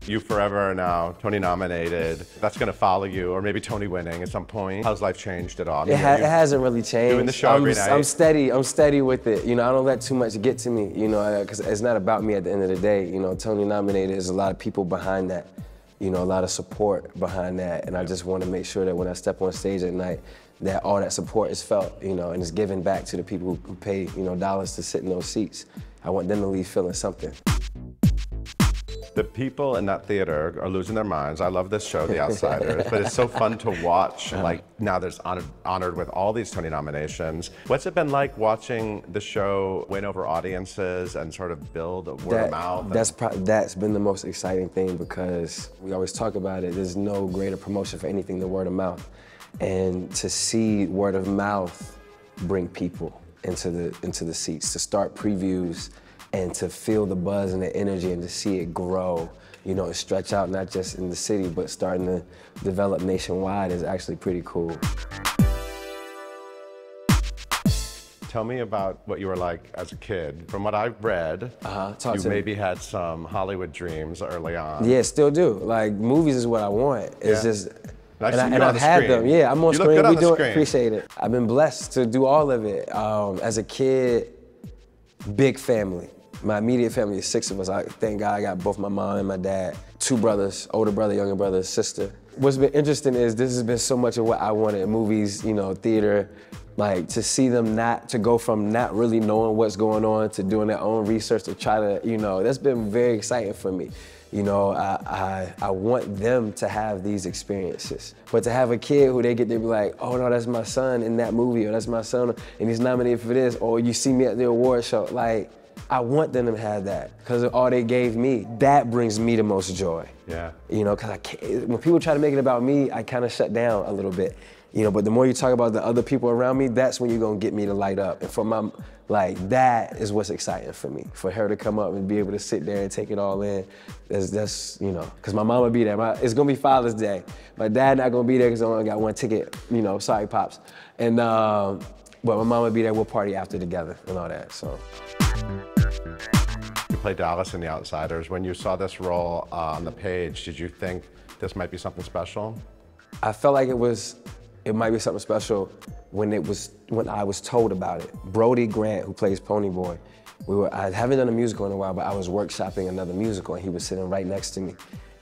You forever are now Tony nominated. That's going to follow you, or maybe Tony winning at some point. How's life changed at all? I mean, It hasn't really changed. Doing the show every night. I'm steady with it. You know, I don't let too much get to me, you know, because it's not about me at the end of the day. You know, Tony nominated, there's a lot of people behind that. You know, a lot of support behind that, and I just want to make sure that when I step on stage at night, that all that support is felt, you know, and is given back to the people who pay, you know, dollars to sit in those seats. I want them to leave feeling something. The people in that theater are losing their minds. I love this show, The Outsiders, but it's so fun to watch. Like, now there's honored with all these Tony nominations. What's it been like watching the show win over audiences and sort of build a word of mouth? That's been the most exciting thing, because we always talk about it. There's no greater promotion for anything than word of mouth. And to see word of mouth bring people into the seats, to start previews, and to feel the buzz and the energy and to see it grow, you know, and stretch out not just in the city, but starting to develop nationwide is actually pretty cool. Tell me about what you were like as a kid. From what I've read, you maybe had some Hollywood dreams early on. Yeah, still do. Like, movies is what I want. It's just, and I've had them. Yeah, I'm on screen. You look good on the screen. Appreciate it. I've been blessed to do all of it. As a kid, big family. My immediate family is 6 of us. Thank God I got both my mom and my dad. 2 brothers, older brother, younger brother, sister. What's been interesting is this has been so much of what I wanted in movies, you know, theater. Like, to see them to go from not really knowing what's going on to doing their own research to try to, you know, that's been very exciting for me. You know, I want them to have these experiences. But to have a kid who they get to be like, oh no, that's my son in that movie, or that's my son, and he's nominated for this, or you see me at the award show, like, I want them to have that, because of all they gave me. That brings me the most joy. Yeah. You know, because when people try to make it about me, I kind of shut down a little bit. You know, but the more you talk about the other people around me, that's when you're gonna get me to light up. And for my, like, that is what's exciting for me. For her to come up and be able to sit there and take it all in, that's you know, because my mom will be there. It's gonna be Father's Day. My dad not gonna be there because I only got 1 ticket, you know, sorry, Pops. And, but my mom would be there, we'll party after together and all that, so. You played Dallas in The Outsiders. When you saw this role on the page, did you think this might be something special? I felt like it might be something special when I was told about it. Brody Grant, who plays Ponyboy, I haven't done a musical in a while, but I was workshopping another musical, and he was sitting right next to me.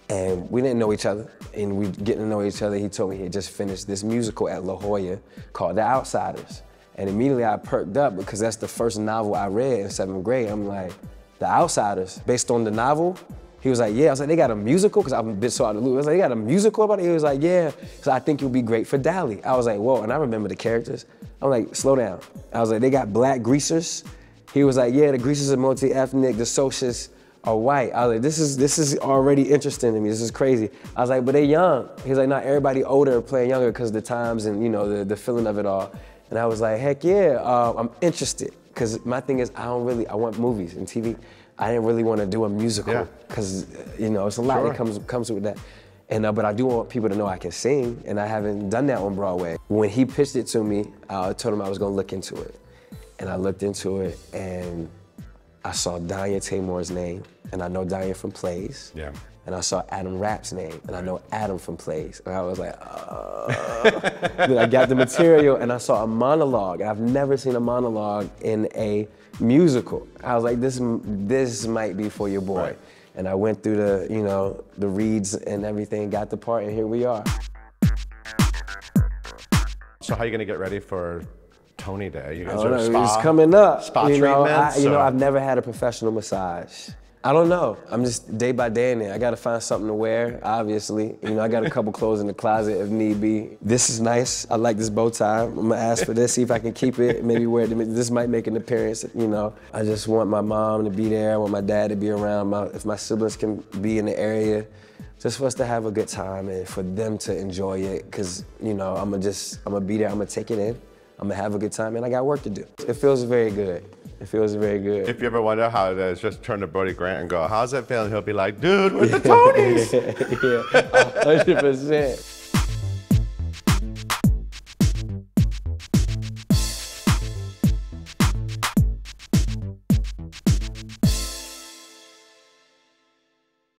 And we didn't know each other, and we getting to know each other. He told me he had just finished this musical at La Jolla called The Outsiders. And immediately I perked up, because that's the first novel I read in 7th grade. I'm like, The Outsiders, based on the novel? He was like, yeah. I was like, they got a musical? Because I'm a bit so out of the loop. I was like, they got a musical about it? He was like, yeah. So I think you'll be great for Dally. I was like, whoa, and I remember the characters. I'm like, slow down. I was like, they got black greasers? He was like, yeah, the greasers are multi-ethnic, the socialists are white. I was like, this is already interesting to me. This is crazy. I was like, but they young. He's like, not everybody older playing younger because the times and, you know, the feeling of it all. And I was like, heck yeah, I'm interested. Because my thing is, I want movies and TV. I didn't really want to do a musical because, you know, it's a lot that comes with that. And, but I do want people to know I can sing, and I haven't done that on Broadway. When he pitched it to me, I told him I was going to look into it. And I looked into it, and I saw Danya Taymor's name, and I know Danya from plays. Yeah. And I saw Adam Rapp's name, and I know Adam from plays. And I was like, Then I got the material, and I saw a monologue. I've never seen a monologue in a musical. I was like, this might be for your boy. Right. And I went through the, you know, the reads and everything, got the part, and here we are. So how are you gonna get ready for Tony Day? You guys are it's coming up. Spa treatments? You know, I've never had a professional massage. I don't know. I'm just day by day in there. I gotta find something to wear, obviously. You know, I got a couple clothes in the closet if need be. This is nice. I like this bow tie. I'm gonna ask for this, see if I can keep it, maybe wear it. This might make an appearance, you know. I just want my mom to be there. I want my dad to be around. If my siblings can be in the area, just for us to have a good time and for them to enjoy it. Cause, you know, I'm gonna be there, I'm gonna take it in. I'm gonna have a good time, and I got work to do. It feels very good. It feels very good. If you ever wonder how it is, just turn to Brody Grant and go, how's that feeling? He'll be like, dude, with the Tonys. Yeah, 100%.